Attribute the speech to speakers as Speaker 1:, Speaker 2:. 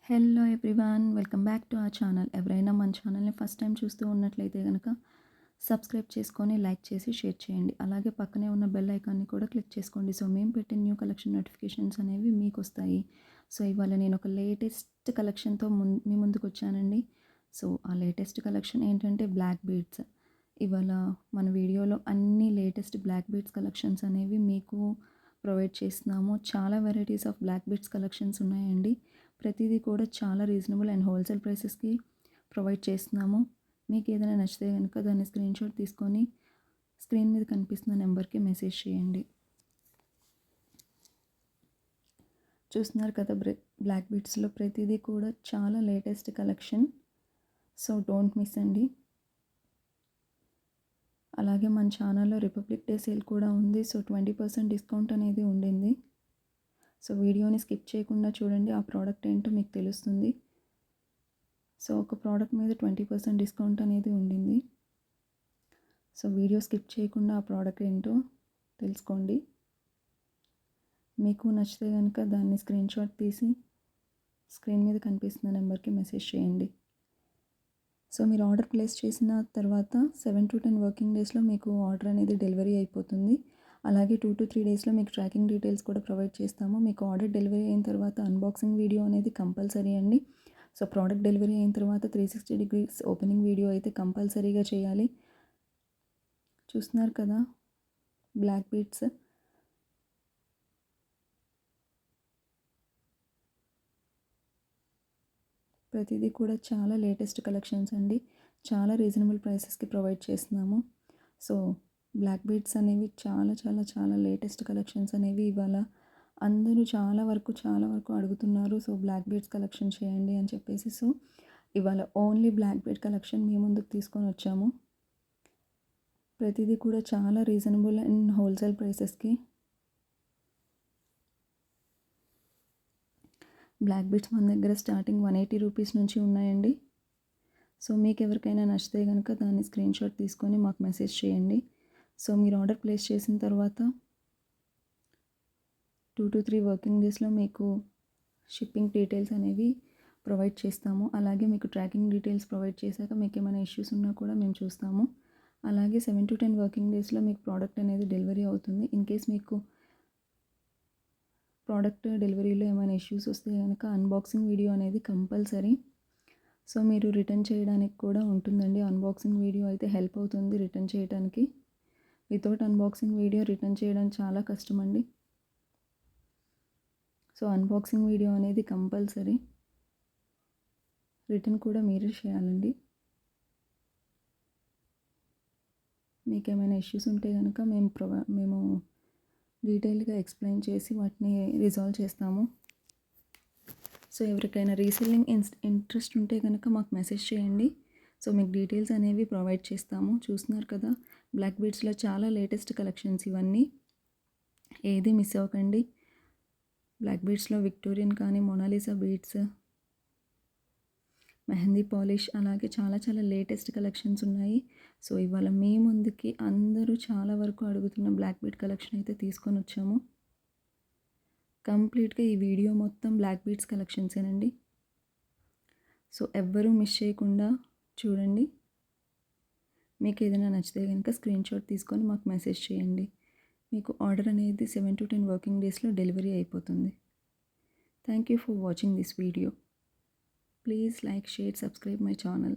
Speaker 1: Hello everyone, welcome back to our channel. ఎవరైనా మన ఛానల్ని ఫస్ట్ టైం చూస్తూ ఉన్నట్లయితే కనుక సబ్స్క్రైబ్ చేసుకొని లైక్ చేసి షేర్ చేయండి. అలాగే పక్కనే ఉన్న బెల్ ఐకాన్ని కూడా క్లిక్ చేసుకోండి. సో మేము పెట్టిన న్యూ కలెక్షన్ నోటిఫికేషన్స్ అనేవి మీకు వస్తాయి. సో ఇవాళ నేను ఒక లేటెస్ట్ కలెక్షన్తో మీ ముందుకు వచ్చానండి. సో ఆ లేటెస్ట్ కలెక్షన్ ఏంటంటే బ్లాక్ బీడ్స్. ఇవాళ మన వీడియోలో అన్ని లేటెస్ట్ బ్లాక్ బీడ్స్ కలెక్షన్స్ అనేవి మీకు ప్రొవైడ్ చేస్తున్నాము. చాలా varieties of black beads collections ఉన్నాయండి. ప్రతిదీ కూడా చాలా రీజనబుల్ అండ్ హోల్సేల్ ప్రైసెస్కి ప్రొవైడ్ చేస్తున్నాము. మీకు ఏదైనా నచ్చితే కనుక దాన్ని స్క్రీన్షాట్ తీసుకొని స్క్రీన్ మీద కనిపిస్తున్న నెంబర్కి మెసేజ్ చేయండి. చూస్తున్నారు కదా, బ్లాక్ బీడ్స్లో ప్రతిదీ కూడా చాలా latest collection. So don't miss అండి. అలాగే మన ఛానల్లో రిపబ్లిక్ డే సేల్ కూడా ఉంది. సో 20% డిస్కౌంట్ అనేది ఉండింది. సో వీడియోని స్కిప్ చేయకుండా చూడండి, ఆ ప్రోడక్ట్ ఏంటో మీకు తెలుస్తుంది. సో ఒక ప్రోడక్ట్ మీద 20% డిస్కౌంట్ అనేది ఉండింది. సో వీడియో స్కిప్ చేయకుండా ఆ ప్రోడక్ట్ ఏంటో తెలుసుకోండి. మీకు నచ్చితే కనుక దాన్ని స్క్రీన్షాట్ తీసి స్క్రీన్ మీద కనిపిస్తున్న నెంబర్కి మెసేజ్ చేయండి. సో మీరు ఆర్డర్ ప్లేస్ చేసిన తర్వాత 7 to 10 వర్కింగ్ డేస్లో మీకు ఆర్డర్ అనేది డెలివరీ అయిపోతుంది. అలాగే 2 to 3 డేస్లో మీకు ట్రాకింగ్ డీటెయిల్స్ కూడా ప్రొవైడ్ చేస్తాము. మీకు ఆర్డర్ డెలివరీ అయిన తర్వాత అన్బాక్సింగ్ వీడియో అనేది కంపల్సరీ అండి. సో ప్రోడక్ట్ డెలివరీ అయిన తర్వాత 360 degrees ఓపెనింగ్ వీడియో అయితే కంపల్సరీగా చేయాలి. చూస్తున్నారు కదా, బ్లాక్ బీడ్స్. ప్రతిదీ కూడా చాలా లేటెస్ట్ కలెక్షన్స్ అండి. చాలా రీజనబుల్ ప్రైసెస్కి ప్రొవైడ్ చేస్తున్నాము. సో బ్లాక్ బీడ్స్ అనేవి చాలా చాలా చాలా లేటెస్ట్ కలెక్షన్స్ అనేవి ఇవాళ అందరూ చాలా వరకు అడుగుతున్నారు. సో బ్లాక్ బీడ్స్ కలెక్షన్ చేయండి అని చెప్పేసి. సో ఇవాళ ఓన్లీ బ్లాక్ బీడ్ కలెక్షన్ మీ ముందుకు తీసుకొని వచ్చాము. ప్రతిదీ కూడా చాలా రీజనబుల్ అండ్ హోల్సేల్ ప్రైసెస్కి. బ్లాక్ బీడ్స్ మన దగ్గర స్టార్టింగ్ 180 రూపీస్ నుంచి ఉన్నాయండి. సో మీకు ఎవరికైనా నచ్చితే కనుక దాన్ని స్క్రీన్షాట్ తీసుకొని మాకు మెసేజ్ చేయండి. సో మీరు ఆర్డర్ ప్లేస్ చేసిన తర్వాత 2 to 3 వర్కింగ్ డేస్లో మీకు షిప్పింగ్ డీటెయిల్స్ అనేవి ప్రొవైడ్ చేస్తాము. అలాగే మీకు ట్రాకింగ్ డీటెయిల్స్ ప్రొవైడ్ చేశాక మీకు ఏమైనా ఇష్యూస్ ఉన్నా కూడా మేము చూస్తాము. అలాగే 7 to 10 వర్కింగ్ డేస్లో మీకు ప్రోడక్ట్ అనేది డెలివరీ అవుతుంది. ఇన్ కేస్ మీకు ప్రోడక్ట్ డెలివరీలో ఏమైనా ఇష్యూస్ వస్తే కనుక అన్బాక్సింగ్ వీడియో అనేది కంపల్సరీ. సో మీరు రిటర్న్ చేయడానికి కూడా ఉంటుందండి. అన్బాక్సింగ్ వీడియో అయితే హెల్ప్ అవుతుంది రిటర్న్ చేయడానికి. వితౌట్ అన్బాక్సింగ్ వీడియో రిటర్న్ చేయడం చాలా కష్టం అండి. సో అన్బాక్సింగ్ వీడియో అనేది కంపల్సరీ. రిటర్న్ కూడా మీరే చేయాలండి. మీకు ఏమైనా ఇష్యూస్ ఉంటే కనుక మేము డీటెయిల్గా ఎక్స్ప్లెయిన్ చేసి వాటిని రిజాల్వ్ చేస్తాము. సో ఎవరికైనా రీసెల్లింగ్ ఇంట్రెస్ట్ ఉంటే కనుక మాకు మెసేజ్ చేయండి. సో మీకు డీటెయిల్స్ అనేవి ప్రొవైడ్ చేస్తాము. చూస్తున్నారు కదా, బ్లాక్ బీడ్స్లో చాలా లేటెస్ట్ కలెక్షన్స్ ఇవన్నీ. ఏది మిస్ అవ్వకండి. బ్లాక్ బీడ్స్లో విక్టోరియన్ కానీ, మొనాలిసా బీడ్స్, మెహందీ పాలిష్, అలాగే చాలా చాలా లేటెస్ట్ కలెక్షన్స్ ఉన్నాయి. సో ఇవాళ మీ ముందుకి అందరూ చాలా వరకు అడుగుతున్న బ్లాక్ బీడ్ కలెక్షన్ అయితే తీసుకొని వచ్చాము. కంప్లీట్గా ఈ వీడియో మొత్తం బ్లాక్ బీడ్స్ కలెక్షన్సేనండి. సో ఎవ్వరూ మిస్ చేయకుండా చూడండి. మీకు ఏదైనా నచ్చితే కనుక స్క్రీన్షాట్ తీసుకొని మాకు మెసేజ్ చేయండి. మీకు ఆర్డర్ అనేది 7 to 10 వర్కింగ్ డేస్లో డెలివరీ అయిపోతుంది. Thank you for watching this video. Please like, share, subscribe my channel.